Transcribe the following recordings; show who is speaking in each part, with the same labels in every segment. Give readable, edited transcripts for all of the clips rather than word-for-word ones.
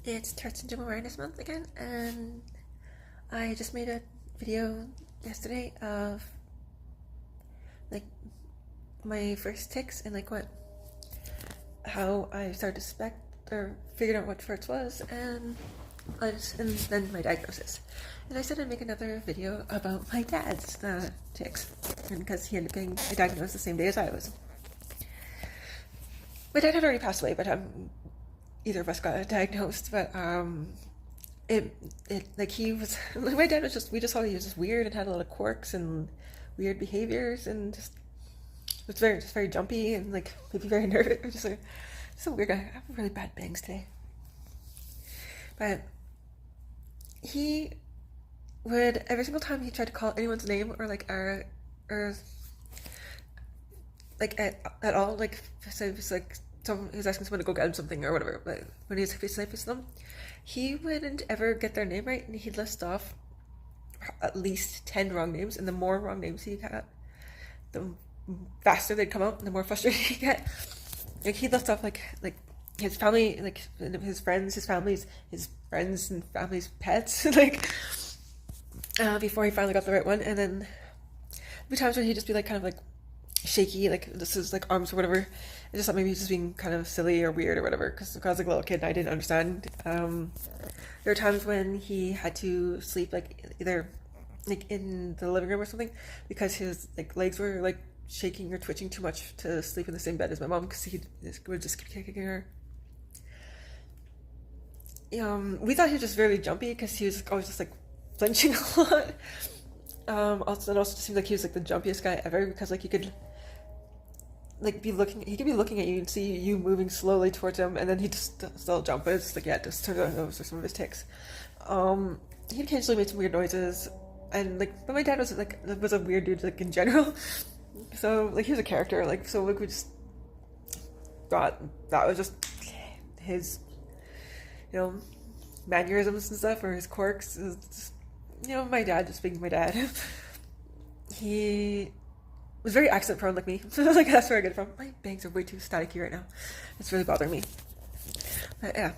Speaker 1: It's Tourette Syndrome Awareness Month again, and I just made a video yesterday of like my first tics and how I started to suspect or figured out what Tourette's was, and then my diagnosis. And I said I'd make another video about my dad's tics, because he ended up getting diagnosed the same day as I was. My dad had already passed away, but either of us got diagnosed. But he was my dad was just, we just thought he was just weird and had a lot of quirks and weird behaviors, and just was very jumpy and maybe very nervous. Just a weird guy. I have really bad bangs today. But he would, every single time he tried to call anyone's name or at all, so it was someone, he was asking someone to go get him something or whatever, but when he was face to face with them, he wouldn't ever get their name right, and he'd list off at least 10 wrong names, and the more wrong names he got, the faster they'd come out and the more frustrated he'd get. He'd list off his family, his friends, his families, his friends and family's pets, before he finally got the right one. And then there'd be times when he'd just be shaky, this is arms or whatever. I just thought maybe he's just being kind of silly or weird or whatever, because I was a little kid and I didn't understand. There were times when he had to sleep either in the living room or something, because his legs were shaking or twitching too much to sleep in the same bed as my mom, because he would just keep kicking her. We thought he was just very jumpy, because he was always just flinching a lot. Also just seemed like he was the jumpiest guy ever, because he could be looking at you and see you moving slowly towards him, and then he'd just still jump. But it's just turns out those are some of his tics. He occasionally made some weird noises, and but my dad was was a weird dude in general. So he was a character, so we just thought that was just his mannerisms and stuff, or his quirks. It was just, my dad just being my dad. He was very accent prone like me. That's where I get it from. My bangs are way too staticky right now. It's really bothering me. But yeah.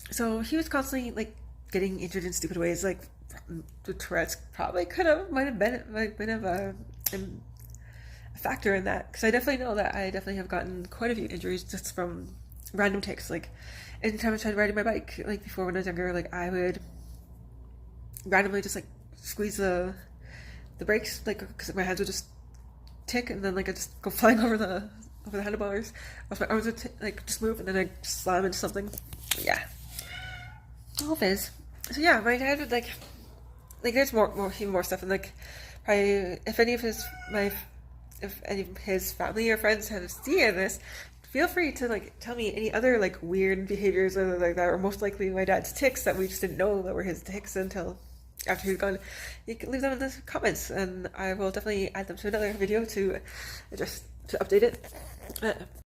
Speaker 1: So he was constantly getting injured in stupid ways. The Tourette's probably might have been a factor in that. Because I definitely know that I definitely have gotten quite a few injuries just from random tics. Anytime I tried riding my bike, before when I was younger, I would randomly just squeeze the brakes, because my hands would just tick, and then I'd just go flying over the handlebars. Or my arms would just move, and then I'd slam into something. Yeah, all fizz. So yeah, my dad would there's even more stuff, and probably if any of his family or friends have seen this, feel free to tell me any other weird behaviors or that were most likely my dad's tics that we just didn't know that were his tics until after he's gone. You can leave them in the comments, and I will definitely add them to another video to update it.